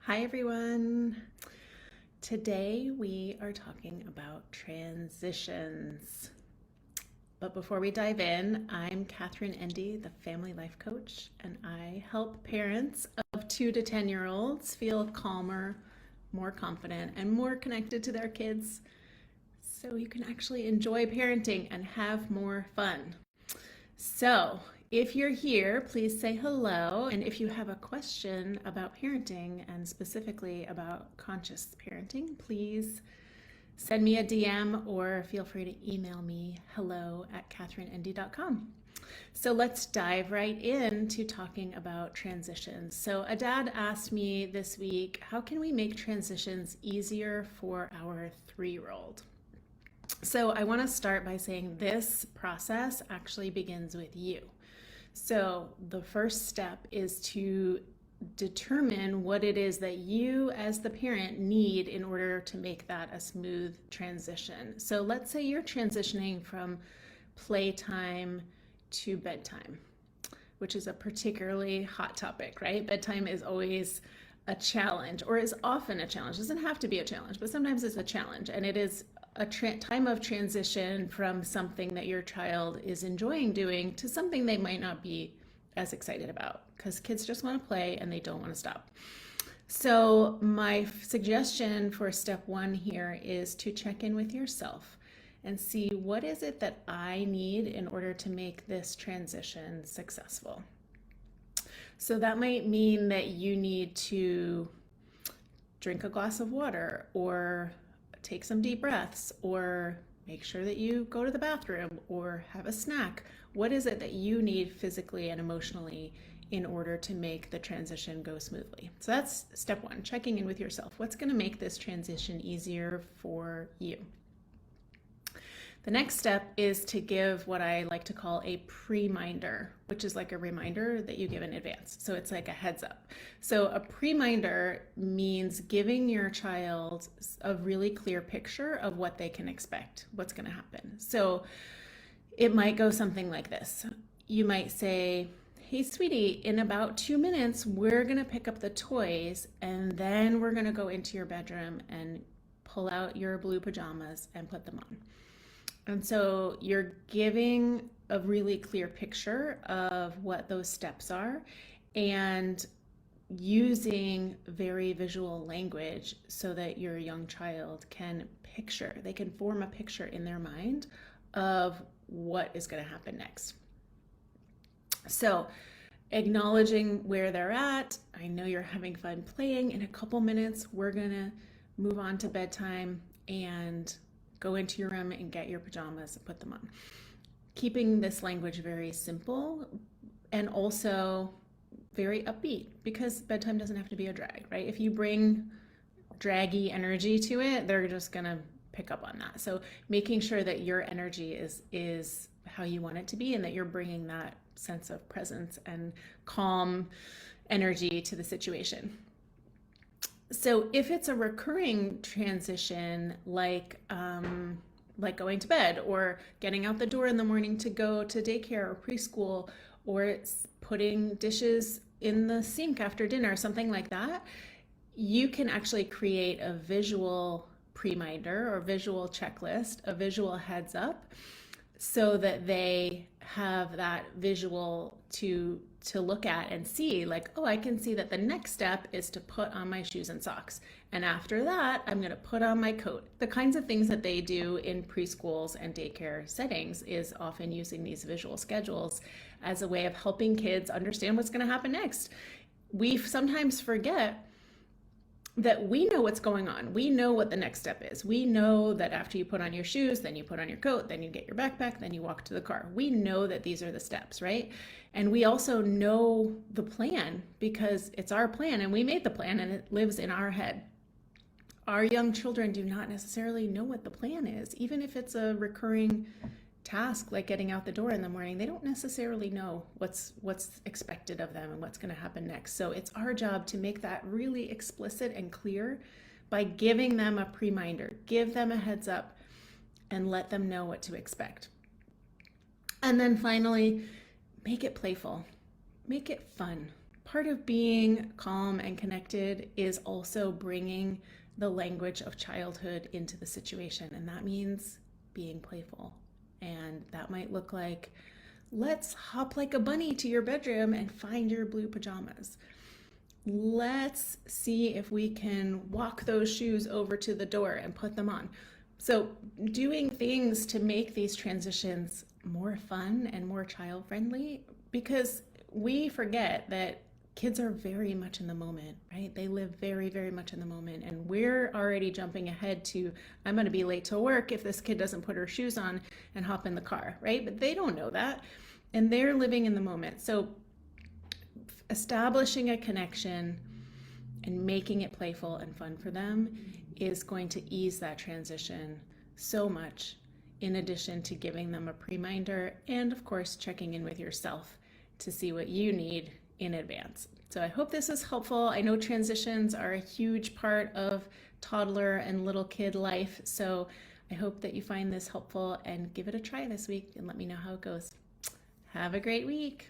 Hi everyone. Today we are talking about transitions. But before we dive in, I'm Catherine Endy, the family life coach, and I help parents of 2 to 10-year-olds feel calmer, more confident, and more connected to their kids so you can actually enjoy parenting and have more fun. So, if you're here, please say hello. And if you have a question about parenting and specifically about conscious parenting, please send me a DM or feel free to email me hello@catherineendy.com. So let's dive right into talking about transitions. So a dad asked me this week, how can we make transitions easier for our 3-year-old? So I want to start by saying this process actually begins with you. So the first step is to determine what it is that you as the parent need in order to make that a smooth transition. So let's say you're transitioning from playtime to bedtime, which is a particularly hot topic, right? Bedtime is always a challenge, or is often a challenge. It doesn't have to be a challenge, but sometimes it's a challenge. And it is a time of transition from something that your child is enjoying doing to something they might not be as excited about, because kids just want to play and they don't want to stop. So my suggestion for step 1 here is to check in with yourself and see, what is it that I need in order to make this transition successful? So that might mean that you need to drink a glass of water, or take some deep breaths, or make sure that you go to the bathroom or have a snack. What is it that you need physically and emotionally in order to make the transition go smoothly? So that's step 1, checking in with yourself. What's going to make this transition easier for you? The next step is to give what I like to call a pre-minder, which is like a reminder that you give in advance. So it's like a heads up. So a pre-minder means giving your child a really clear picture of what they can expect, what's going to happen. So it might go something like this. You might say, hey, sweetie, in about 2 minutes, we're going to pick up the toys, and then we're going to go into your bedroom and pull out your blue pajamas and put them on. And so you're giving a really clear picture of what those steps are, and using very visual language so that your young child can picture, they can form a picture in their mind of what is going to happen next. So acknowledging where they're at. I know you're having fun playing. In a couple minutes, we're going to move on to bedtime and go into your room and get your pajamas and put them on. Keeping this language very simple and also very upbeat, because bedtime doesn't have to be a drag, right? If you bring draggy energy to it, they're just gonna pick up on that. So making sure that your energy is how you want it to be, and that you're bringing that sense of presence and calm energy to the situation. So if it's a recurring transition, like going to bed, or getting out the door in the morning to go to daycare or preschool, or it's putting dishes in the sink after dinner, something like that, you can actually create a visual pre-minder or visual checklist, a visual heads up, so that they have that visual to look at and see, like, oh, I can see that the next step is to put on my shoes and socks. And after that, I'm going to put on my coat. The kinds of things that they do in preschools and daycare settings is often using these visual schedules as a way of helping kids understand what's going to happen next. We sometimes forget that we know what's going on. We know what the next step is. We know that after you put on your shoes, then you put on your coat, then you get your backpack, then you walk to the car. We know that these are the steps, right? And we also know the plan because it's our plan and we made the plan and it lives in our head. Our young children do not necessarily know what the plan is. Even if it's a recurring task like getting out the door in the morning, they don't necessarily know what's expected of them and what's going to happen next. So it's our job to make that really explicit and clear by giving them a pre-minder, give them a heads up, and let them know what to expect. And then finally, make it playful, make it fun. part of being calm and connected is also bringing the language of childhood into the situation. And that means being playful. And that might look like, let's hop like a bunny to your bedroom and find your blue pajamas. Let's see if we can walk those shoes over to the door and put them on. So doing things to make these transitions more fun and more child friendly, because we forget that kids are very much in the moment, right? They live very, very much in the moment. And we're already jumping ahead to, I'm going to be late to work if this kid doesn't put her shoes on and hop in the car, right? But they don't know that. And they're living in the moment. So establishing a connection and making it playful and fun for them is going to ease that transition so much, in addition to giving them a reminder and, of course, checking in with yourself to see what you need in advance. So I hope this is helpful. I know transitions are a huge part of toddler and little kid life, so I hope that you find this helpful and give it a try this week and let me know how it goes. Have a great week.